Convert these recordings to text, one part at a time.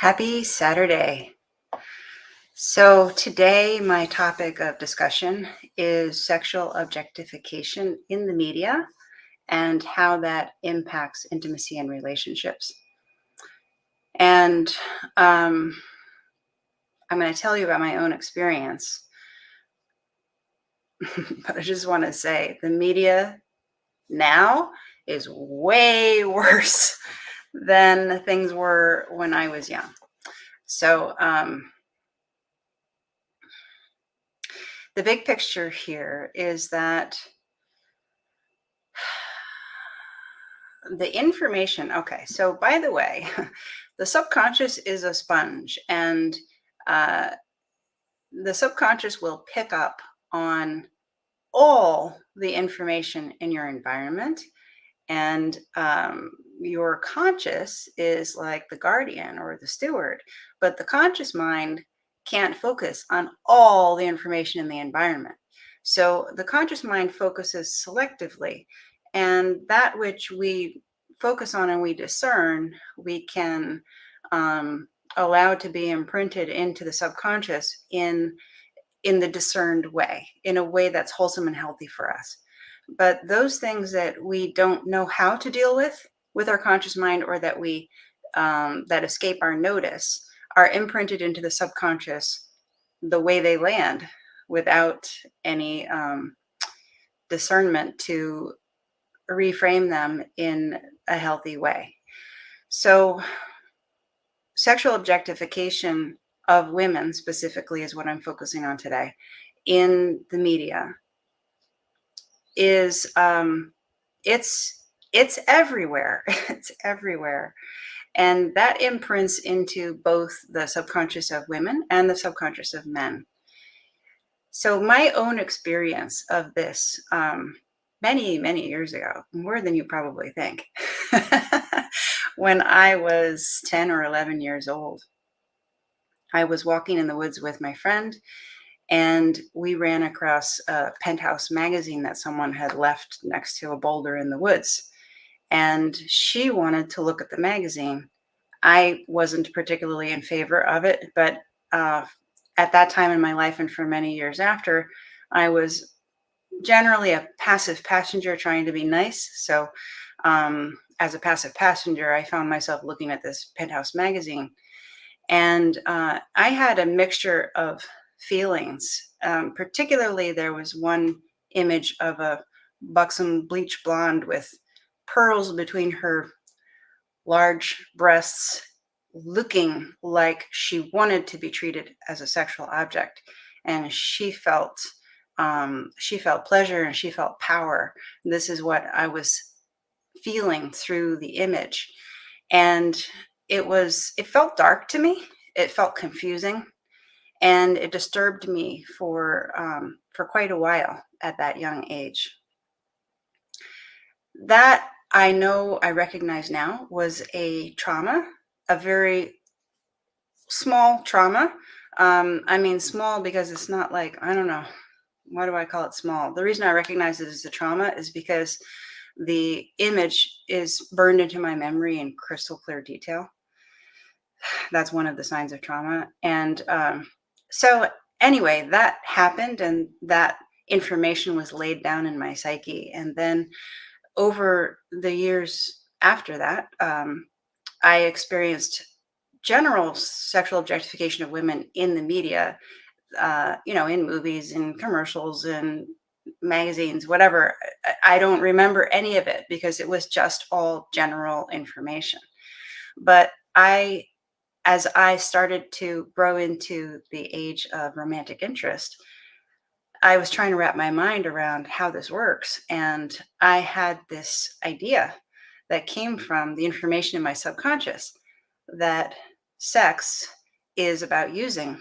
Happy Saturday. So, today my topic of discussion is sexual objectification in the media and how that impacts intimacy and relationships. And I'm going to tell you about my own experience, but I just want to say the media now is way worse than things were when I was young. So, the big picture here is that the information, okay, so by the way, the subconscious is a sponge, and uh, the subconscious will pick up on all the information in your environment. And your conscious is like the guardian or the steward, but the conscious mind can't focus on all the information in the environment. So the conscious mind focuses selectively, and that which we focus on and we discern, we can allow to be imprinted into the subconscious in the discerned way, in a way that's wholesome and healthy for us. But those things that we don't know how to deal with our conscious mind, or that we that escape our notice, are imprinted into the subconscious the way they land, without any discernment to reframe them in a healthy way. So, sexual objectification of women specifically is what I'm focusing on today in the media. Is it's everywhere. It's everywhere. And that imprints into both the subconscious of women and the subconscious of men. So my own experience of this, many, many years ago, more than you probably think, when I was 10 or 11 years old, I was walking in the woods with my friend, and we ran across a Penthouse magazine that someone had left next to a boulder in the woods. And she wanted to look at the magazine. I wasn't particularly in favor of it, but at that time in my life, and for many years after, I was generally a passive passenger trying to be nice. So as a passive passenger, I found myself looking at this Penthouse magazine. And I had a mixture of feelings. Particularly, there was one image of a buxom bleach blonde with pearls between her large breasts, looking like she wanted to be treated as a sexual object. And she felt pleasure, and she felt power. This is what I was feeling through the image. And it felt dark to me. It felt confusing, and it disturbed me for quite a while at that young age. That I recognize now was a trauma, a very small trauma. I mean, small because it's not like, I don't know, why do I call it small? The reason I recognize it as a trauma is because the image is burned into my memory in crystal clear detail. That's one of the signs of trauma. And so anyway, that happened, and that information was laid down in my psyche. And then over the years after that, I experienced general sexual objectification of women in the media, in movies, in commercials, in magazines, whatever. I don't remember any of it because it was just all general information. But as I started to grow into the age of romantic interest, I was trying to wrap my mind around how this works. And I had this idea that came from the information in my subconscious that sex is about using.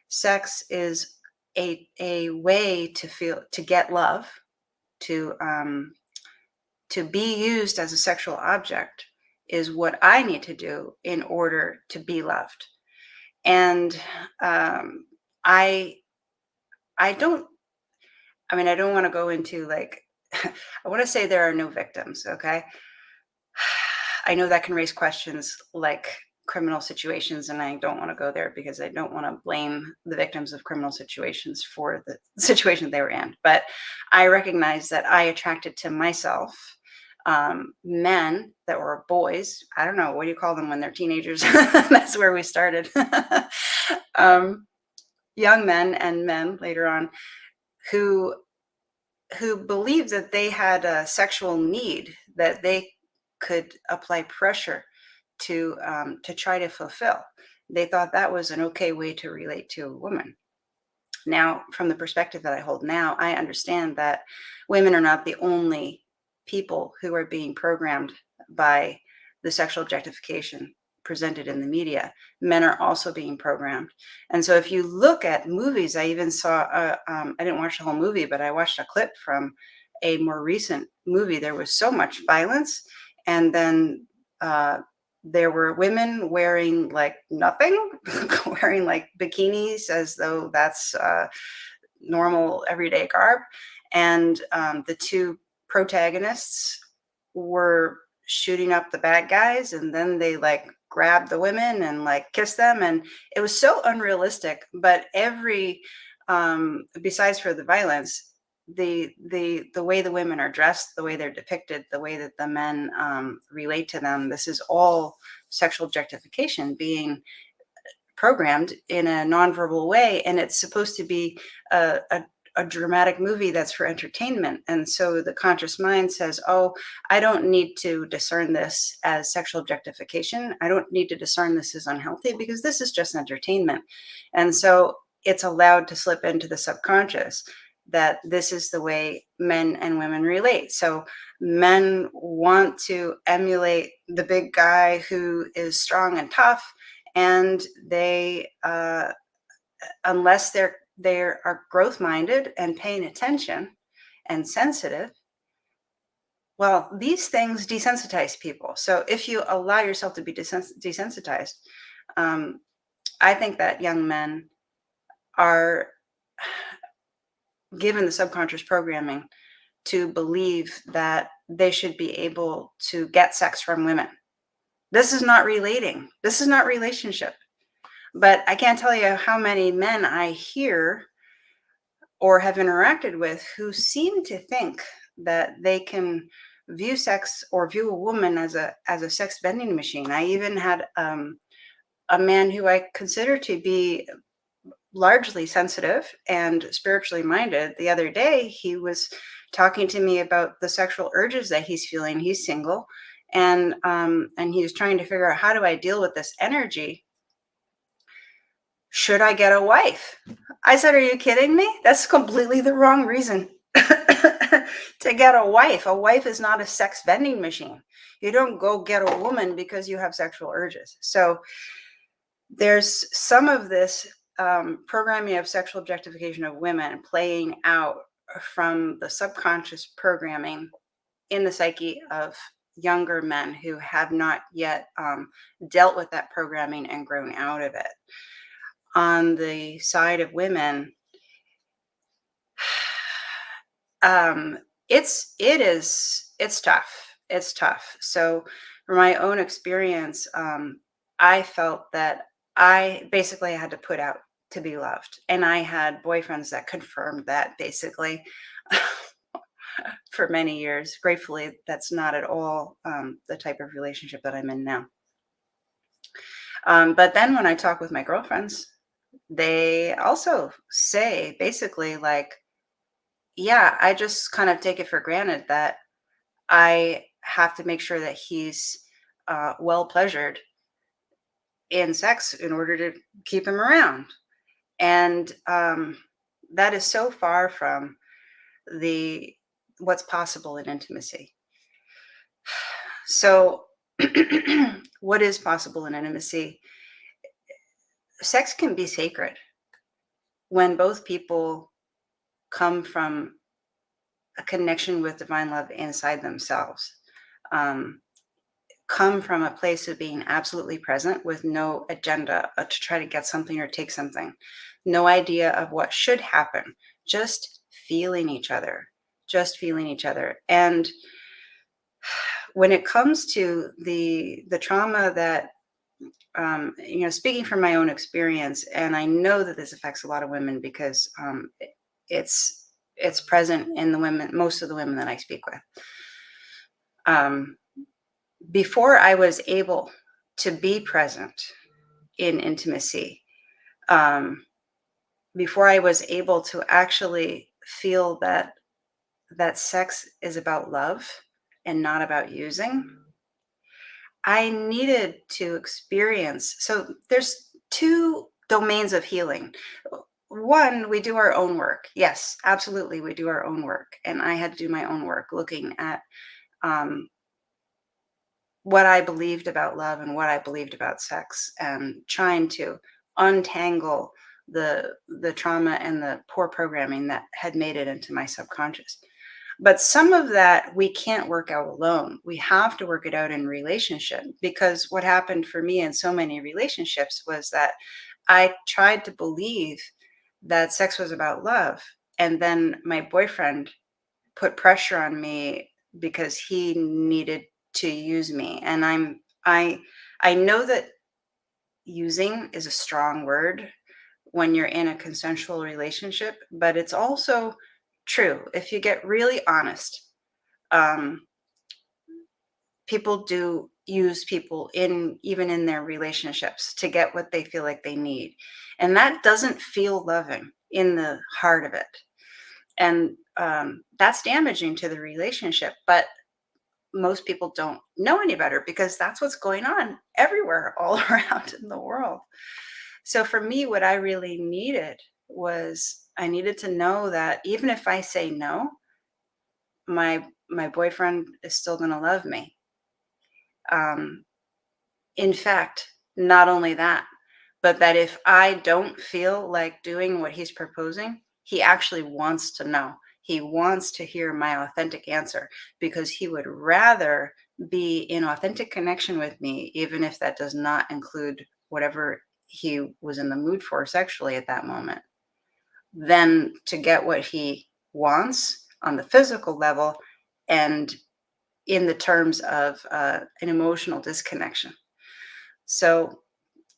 Sex is a way to get love, to be used as a sexual object is what I need to do in order to be loved. And I I don't I don't want to go into like I want to say there are no victims, okay? I know that can raise questions like criminal situations, and I don't want to go there because I don't want to blame the victims of criminal situations for the situation they were in. But I recognize that I attracted to myself men that were boys. I don't know, what do you call them when they're teenagers? That's where we started. um, Young men and men later on who believed that they had a sexual need that they could apply pressure to try to fulfill. They thought that was an okay way to relate to a woman. Now, from the perspective that I hold now, I understand that women are not the only people who are being programmed by the sexual objectification presented in the media. Men are also being programmed. And so if you look at movies, I even saw, I didn't watch the whole movie, but I watched a clip from a more recent movie. There was so much violence. And then there were women wearing like nothing, wearing like bikinis as though that's normal everyday garb. And the two protagonists were shooting up the bad guys, and then they like grabbed the women and like kissed them, and it was so unrealistic. But every besides for the violence, the way the women are dressed, the way they're depicted, the way that the men relate to them, this is all sexual objectification being programmed in a nonverbal way, and it's supposed to be a dramatic movie that's for entertainment. And so the conscious mind says, oh, I don't need to discern this as sexual objectification. I don't need to discern this as unhealthy because this is just entertainment. And so it's allowed to slip into the subconscious that this is the way men and women relate. So men want to emulate the big guy who is strong and tough, and they unless they are growth minded and paying attention and sensitive, well, these things desensitize people. So if you allow yourself to be desensitized, I think that young men are given the subconscious programming to believe that they should be able to get sex from women. This is not relating. This is not relationship. But I can't tell you how many men I hear or have interacted with who seem to think that they can view sex or view a woman as a sex vending machine. I even had a man who I consider to be largely sensitive and spiritually minded. The other day, he was talking to me about the sexual urges that he's feeling. He's single, and he was trying to figure out, how do I deal with this energy? Should I get a wife? I said, are you kidding me? That's completely the wrong reason to get a wife. A wife is not a sex vending machine. You don't go get a woman because you have sexual urges. So there's some of this programming of sexual objectification of women playing out from the subconscious programming in the psyche of younger men who have not yet dealt with that programming and grown out of it. On the side of women, it's tough. It's tough. So from my own experience, I felt that I basically had to put out to be loved. And I had boyfriends that confirmed that basically for many years. Gratefully, that's not at all the type of relationship that I'm in now. But then when I talk with my girlfriends, they also say basically like, yeah, I just kind of take it for granted that I have to make sure that he's well pleasured in sex in order to keep him around. And that is so far from what's possible in intimacy. So what is possible in intimacy? Sex can be sacred when both people come from a connection with divine love inside themselves, come from a place of being absolutely present with no agenda to try to get something or take something, no idea of what should happen, just feeling each other, And when it comes to the trauma that speaking from my own experience, and I know that this affects a lot of women because it's present in the women, most of the women that I speak with. Um, Before I was able to be present in intimacy, um, before I was able to actually feel that sex is about love and not about using, I needed to experience. So there's two domains of healing. One, we do our own work. Yes, absolutely, we do our own work. And I had to do my own work looking at um, what I believed about love and what I believed about sex, and trying to untangle the trauma and the poor programming that had made it into my subconscious. But some of that we can't work out alone. We have to work it out in relationship, because what happened for me in so many relationships was that I tried to believe that sex was about love. And then my boyfriend put pressure on me because he needed to use me. And I I know that using is a strong word when you're in a consensual relationship, but it's also true. If you get really honest, um, people do use people in even in their relationships to get what they feel like they need. And that doesn't feel loving in the heart of it. And that's damaging to the relationship. But most people don't know any better because that's what's going on everywhere all around in the world. So for me, what I really needed was I needed to know that even if I say no, my boyfriend is still going to love me. Um, in fact, not only that, but that if I don't feel like doing what he's proposing, he actually wants to know. He wants to hear my authentic answer because he would rather be in authentic connection with me, even if that does not include whatever he was in the mood for sexually at that moment, than to get what he wants on the physical level and in the terms of an emotional disconnection. So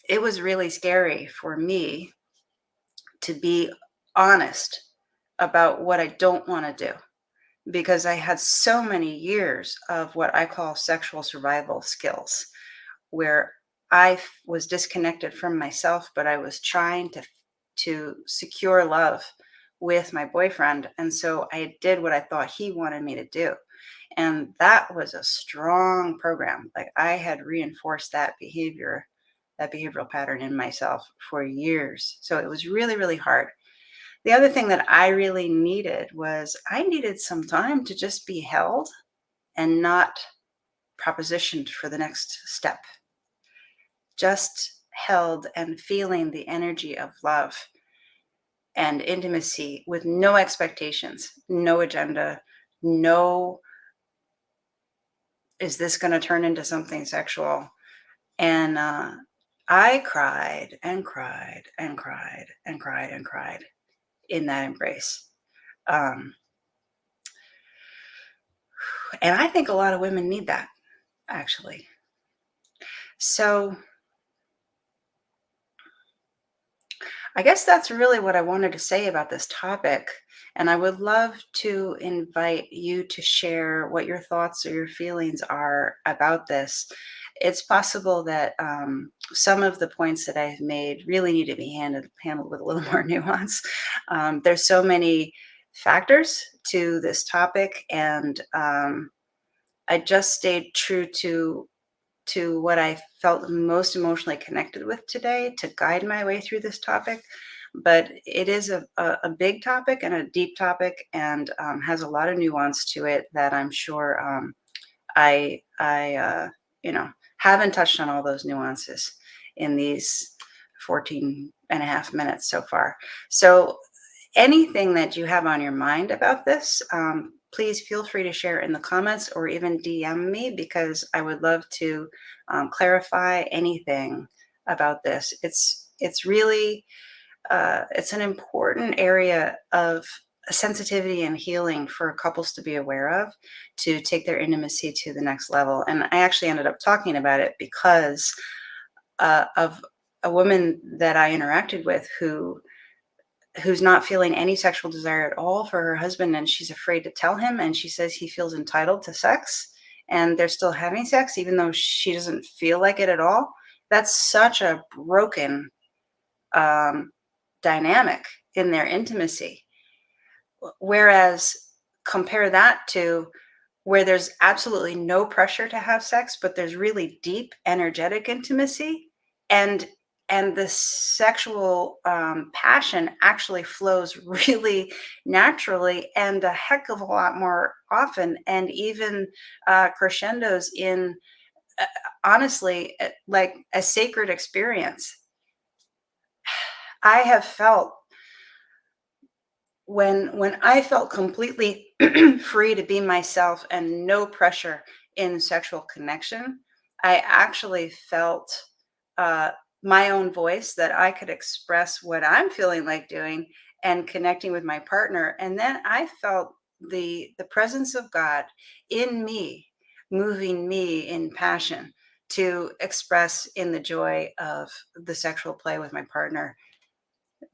it was really scary for me to be honest about what I don't want to do, because I had so many years of what I call sexual survival skills, where was disconnected from myself, but I was trying to secure love with my boyfriend. And so I did what I thought he wanted me to do. And that was a strong program. Like I had reinforced that behavioral pattern in myself for years. So it was really, really hard. The other thing that I really needed was I needed some time to just be held and not propositioned for the next step. Just held and feeling the energy of love and intimacy with no expectations, no agenda, no, is this going to turn into something sexual? And I cried and cried and cried and cried and cried in that embrace. Um, and I think a lot of women need that, actually. So I guess that's really what I wanted to say about this topic. And I would love to invite you to share what your thoughts or your feelings are about this. It's possible that some of the points that I've made really need to be handled with a little more nuance. There's so many factors to this topic, and I just stayed true to what I felt most emotionally connected with today to guide my way through this topic. But it is a big topic and a deep topic, and has a lot of nuance to it that I'm sure I haven't touched on all those nuances in these 14 and a half minutes so far. So anything that you have on your mind about this, please feel free to share in the comments or even DM me, because I would love to clarify anything about this. It's really it's an important area of sensitivity and healing for couples to be aware of, to take their intimacy to the next level. And I actually ended up talking about it because of a woman that I interacted with who's not feeling any sexual desire at all for her husband, and she's afraid to tell him, and she says he feels entitled to sex, and they're still having sex even though she doesn't feel like it at all. That's such a broken um, dynamic in their intimacy. Whereas compare that to where there's absolutely no pressure to have sex, but there's really deep energetic intimacy, and the sexual passion actually flows really naturally and a heck of a lot more often, and even crescendos in uh, honestly like a sacred experience. I have felt when I felt completely free to be myself and no pressure in sexual connection, I actually felt uh, my own voice, that I could express what I'm feeling like doing and connecting with my partner. And then I felt the presence of God in me, moving me in passion to express in the joy of the sexual play with my partner.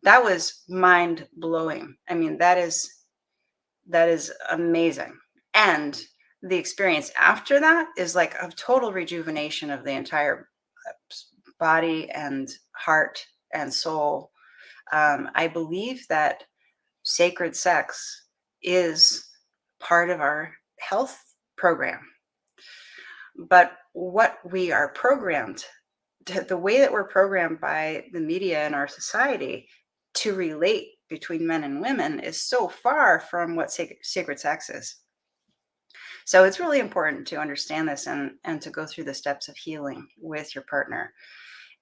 That was mind blowing. I mean, that is amazing. And the experience after that is like a total rejuvenation of the entire body and heart and soul. I believe that sacred sex is part of our health program. But what we are programmed, the way that we're programmed by the media and our society to relate between men and women is so far from what sacred sex is. So it's really important to understand this and to go through the steps of healing with your partner.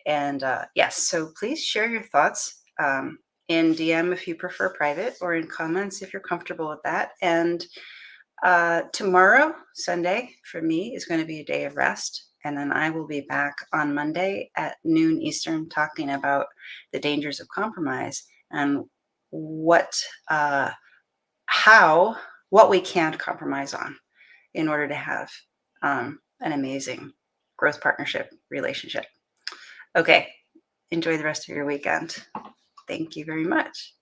And yes, so please share your thoughts in DM if you prefer private, or in comments if you're comfortable with that. And tomorrow, Sunday, for me is going to be a day of rest. And then I will be back on Monday at noon Eastern talking about the dangers of compromise and uh, how, what we can't compromise on in order to have an amazing growth partnership relationship. Okay, enjoy the rest of your weekend. Thank you very much.